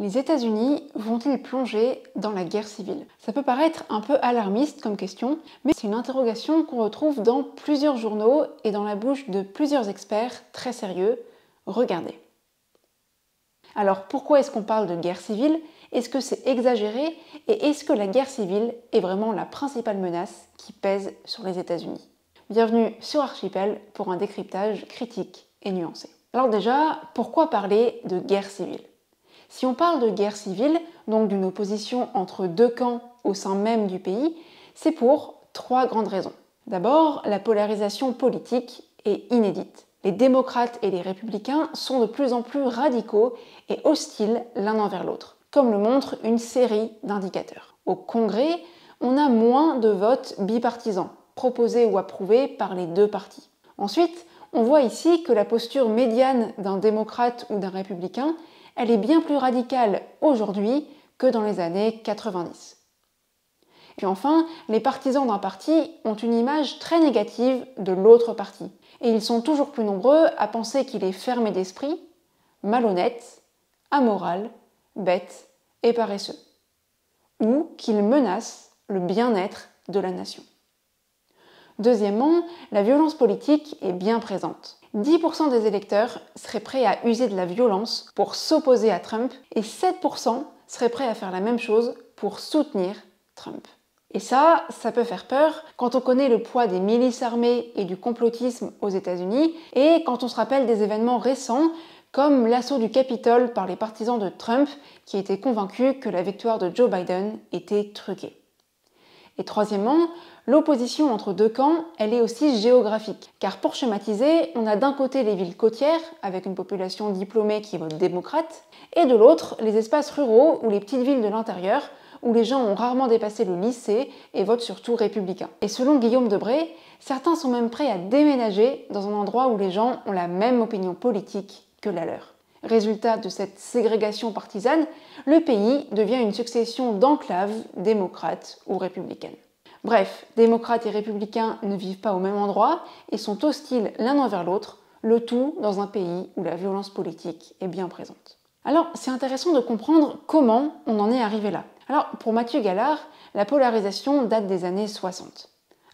Les États-Unis vont-ils plonger dans la guerre civile? Ça peut paraître un peu alarmiste comme question, mais c'est une interrogation qu'on retrouve dans plusieurs journaux et dans la bouche de plusieurs experts très sérieux. Regardez. Alors pourquoi est-ce qu'on parle de guerre civile? Est-ce que c'est exagéré? Et est-ce que la guerre civile est vraiment la principale menace qui pèse sur les États-Unis? Bienvenue sur Archipel pour un décryptage critique et nuancé. Alors déjà, pourquoi parler de guerre civile? Si on parle de guerre civile, donc d'une opposition entre deux camps au sein même du pays, c'est pour trois grandes raisons. D'abord, la polarisation politique est inédite. Les démocrates et les républicains sont de plus en plus radicaux et hostiles l'un envers l'autre, comme le montre une série d'indicateurs. Au Congrès, on a moins de votes bipartisans, proposés ou approuvés par les deux partis. Ensuite, on voit ici que la posture médiane d'un démocrate ou d'un républicain, elle est bien plus radicale aujourd'hui que dans les années 90. Puis enfin, les partisans d'un parti ont une image très négative de l'autre parti. Et ils sont toujours plus nombreux à penser qu'il est fermé d'esprit, malhonnête, amoral, bête et paresseux. Ou qu'il menace le bien-être de la nation. Deuxièmement, la violence politique est bien présente. 10% des électeurs seraient prêts à user de la violence pour s'opposer à Trump et 7% seraient prêts à faire la même chose pour soutenir Trump. Et ça peut faire peur quand on connaît le poids des milices armées et du complotisme aux États-Unis et quand on se rappelle des événements récents comme l'assaut du Capitole par les partisans de Trump qui étaient convaincus que la victoire de Joe Biden était truquée. Et troisièmement, l'opposition entre deux camps, elle est aussi géographique. Car pour schématiser, on a d'un côté les villes côtières, avec une population diplômée qui vote démocrate, et de l'autre, les espaces ruraux ou les petites villes de l'intérieur, où les gens ont rarement dépassé le lycée et votent surtout républicain. Et selon Guillaume Debré, certains sont même prêts à déménager dans un endroit où les gens ont la même opinion politique que la leur. Résultat de cette ségrégation partisane, le pays devient une succession d'enclaves démocrates ou républicaines. Bref, démocrates et républicains ne vivent pas au même endroit et sont hostiles l'un envers l'autre, le tout dans un pays où la violence politique est bien présente. Alors, c'est intéressant de comprendre comment on en est arrivé là. Alors, pour Mathieu Gallard, la polarisation date des années 60.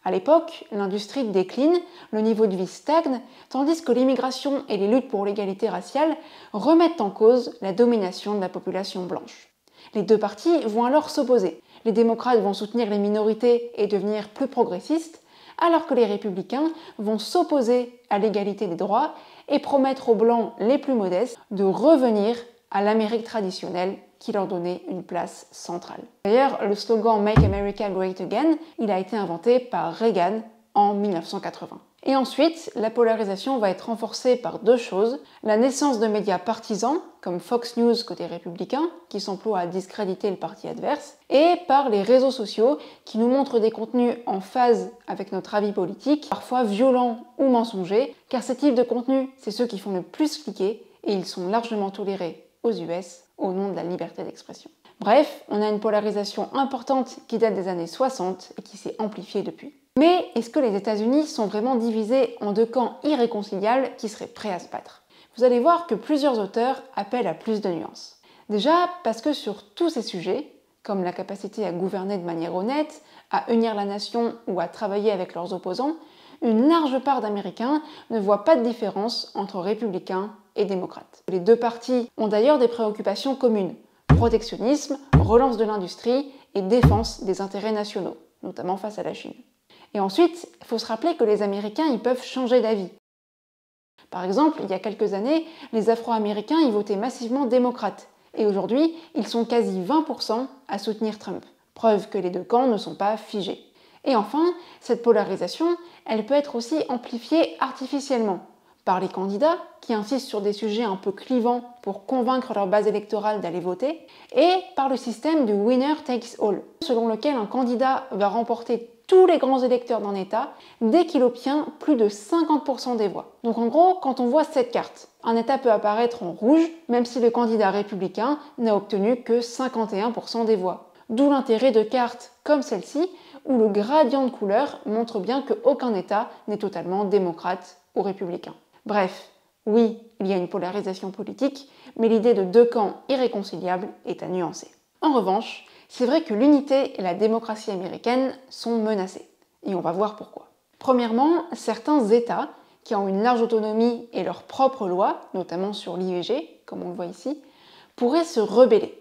À l'époque, l'industrie décline, le niveau de vie stagne, tandis que l'immigration et les luttes pour l'égalité raciale remettent en cause la domination de la population blanche. Les deux partis vont alors s'opposer. Les démocrates vont soutenir les minorités et devenir plus progressistes, alors que les républicains vont s'opposer à l'égalité des droits et promettre aux blancs les plus modestes de revenir à l'Amérique traditionnelle qui leur donnait une place centrale. D'ailleurs, le slogan Make America Great Again, il a été inventé par Reagan en 1980. Et ensuite, la polarisation va être renforcée par deux choses. La naissance de médias partisans, comme Fox News côté républicain, qui s'emploient à discréditer le parti adverse, et par les réseaux sociaux, qui nous montrent des contenus en phase avec notre avis politique, parfois violents ou mensongers, car ces types de contenus, c'est ceux qui font le plus cliquer, et ils sont largement tolérés aux US au nom de la liberté d'expression. Bref, on a une polarisation importante qui date des années 60 et qui s'est amplifiée depuis. Mais est-ce que les États-Unis sont vraiment divisés en deux camps irréconciliables qui seraient prêts à se battre? Vous allez voir que plusieurs auteurs appellent à plus de nuances. Déjà parce que sur tous ces sujets, comme la capacité à gouverner de manière honnête, à unir la nation ou à travailler avec leurs opposants, une large part d'Américains ne voient pas de différence entre républicains et démocrates. Les deux partis ont d'ailleurs des préoccupations communes: protectionnisme, relance de l'industrie et défense des intérêts nationaux, notamment face à la Chine. Et ensuite, il faut se rappeler que les Américains ils peuvent changer d'avis. Par exemple, il y a quelques années, les Afro-Américains y votaient massivement démocrates, et aujourd'hui, ils sont quasi 20% à soutenir Trump. Preuve que les deux camps ne sont pas figés. Et enfin, cette polarisation, elle peut être aussi amplifiée artificiellement par les candidats qui insistent sur des sujets un peu clivants pour convaincre leur base électorale d'aller voter, et par le système du winner takes all, selon lequel un candidat va remporter tous les grands électeurs d'un État dès qu'il obtient plus de 50% des voix. Donc en gros, quand on voit cette carte, un État peut apparaître en rouge, même si le candidat républicain n'a obtenu que 51% des voix. D'où l'intérêt de cartes comme celle-ci, où le gradient de couleur montre bien qu'aucun État n'est totalement démocrate ou républicain. Bref, Oui, il y a une polarisation politique, mais l'idée de deux camps irréconciliables est à nuancer. En revanche, c'est vrai que l'unité et la démocratie américaine sont menacées, et on va voir pourquoi. Premièrement, certains États, qui ont une large autonomie et leurs propres lois, notamment sur l'IVG, comme on le voit ici, pourraient se rebeller.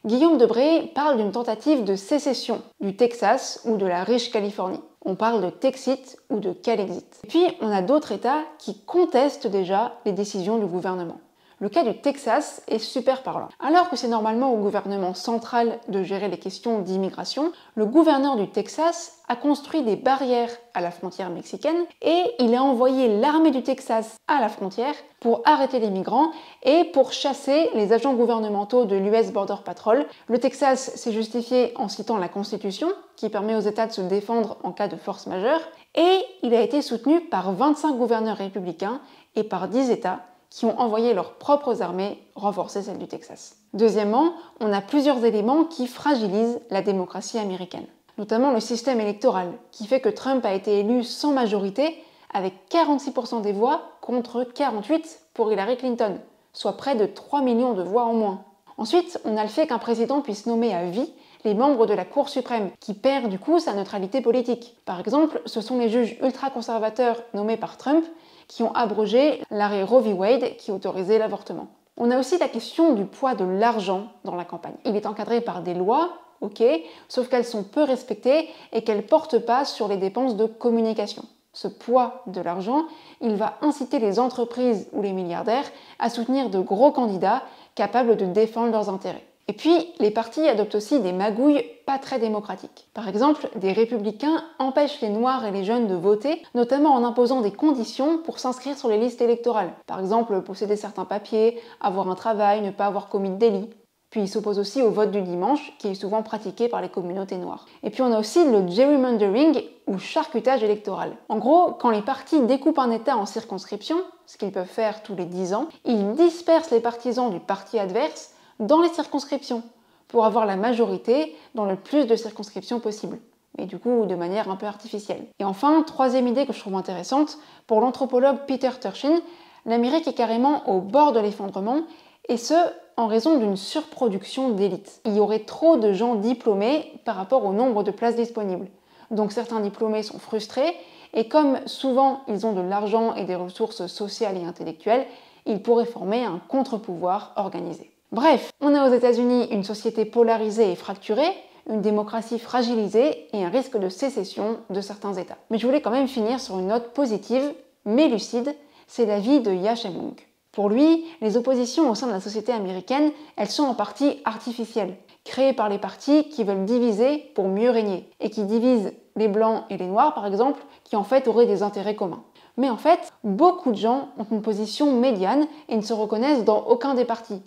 Guillaume Debré parle d'une tentative de sécession du Texas ou de la riche Californie. On parle de Texit ou de Calexit. Et puis, on a d'autres États qui contestent déjà les décisions du gouvernement. Le cas du Texas est super parlant. Alors que c'est normalement au gouvernement central de gérer les questions d'immigration, le gouverneur du Texas a construit des barrières à la frontière mexicaine et il a envoyé l'armée du Texas à la frontière pour arrêter les migrants et pour chasser les agents gouvernementaux de l'US Border Patrol. Le Texas s'est justifié en citant la Constitution, qui permet aux États de se défendre en cas de force majeure, et il a été soutenu par 25 gouverneurs républicains et par 10 États qui ont envoyé leurs propres armées renforcer celles du Texas. Deuxièmement, on a plusieurs éléments qui fragilisent la démocratie américaine, notamment le système électoral, qui fait que Trump a été élu sans majorité, avec 46% des voix contre 48% pour Hillary Clinton, soit près de 3 millions de voix en moins. Ensuite, on a le fait qu'un président puisse nommer à vie les membres de la Cour suprême, qui perd du coup sa neutralité politique. Par exemple, ce sont les juges ultra-conservateurs nommés par Trump qui ont abrogé l'arrêt Roe v. Wade qui autorisait l'avortement. On a aussi la question du poids de l'argent dans la campagne. Il est encadré par des lois, ok, sauf qu'elles sont peu respectées et qu'elles ne portent pas sur les dépenses de communication. Ce poids de l'argent, il va inciter les entreprises ou les milliardaires à soutenir de gros candidats capables de défendre leurs intérêts. Et puis, les partis adoptent aussi des magouilles pas très démocratiques. Par exemple, des républicains empêchent les Noirs et les jeunes de voter, notamment en imposant des conditions pour s'inscrire sur les listes électorales. Par exemple, posséder certains papiers, avoir un travail, ne pas avoir commis de délit. Puis ils s'opposent aussi au vote du dimanche, qui est souvent pratiqué par les communautés noires. Et puis on a aussi le gerrymandering, ou charcutage électoral. En gros, quand les partis découpent un État en circonscriptions, ce qu'ils peuvent faire tous les 10 ans, ils dispersent les partisans du parti adverse dans les circonscriptions, pour avoir la majorité dans le plus de circonscriptions possible, mais du coup de manière un peu artificielle. Et enfin, troisième idée que je trouve intéressante, pour l'anthropologue Peter Turchin, l'Amérique est carrément au bord de l'effondrement, et ce, en raison d'une surproduction d'élites. Il y aurait trop de gens diplômés par rapport au nombre de places disponibles. Donc certains diplômés sont frustrés, et comme souvent ils ont de l'argent et des ressources sociales et intellectuelles, ils pourraient former un contre-pouvoir organisé. Bref, on a aux États-Unis une société polarisée et fracturée, une démocratie fragilisée et un risque de sécession de certains États. Mais je voulais quand même finir sur une note positive, mais lucide, c'est l'avis de Yashemung. Pour lui, les oppositions au sein de la société américaine, elles sont en partie artificielles, créées par les partis qui veulent diviser pour mieux régner, et qui divisent les blancs et les noirs par exemple, qui en fait auraient des intérêts communs. Mais en fait, beaucoup de gens ont une position médiane et ne se reconnaissent dans aucun des partis.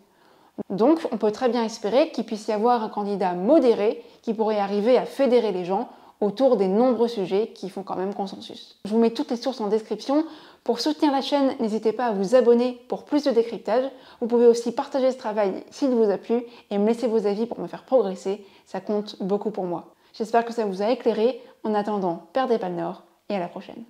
Donc, on peut très bien espérer qu'il puisse y avoir un candidat modéré qui pourrait arriver à fédérer les gens autour des nombreux sujets qui font quand même consensus. Je vous mets toutes les sources en description. Pour soutenir la chaîne, n'hésitez pas à vous abonner pour plus de décryptage. Vous pouvez aussi partager ce travail s'il vous a plu et me laisser vos avis pour me faire progresser. Ça compte beaucoup pour moi. J'espère que ça vous a éclairé. En attendant, perdez pas le nord et à la prochaine.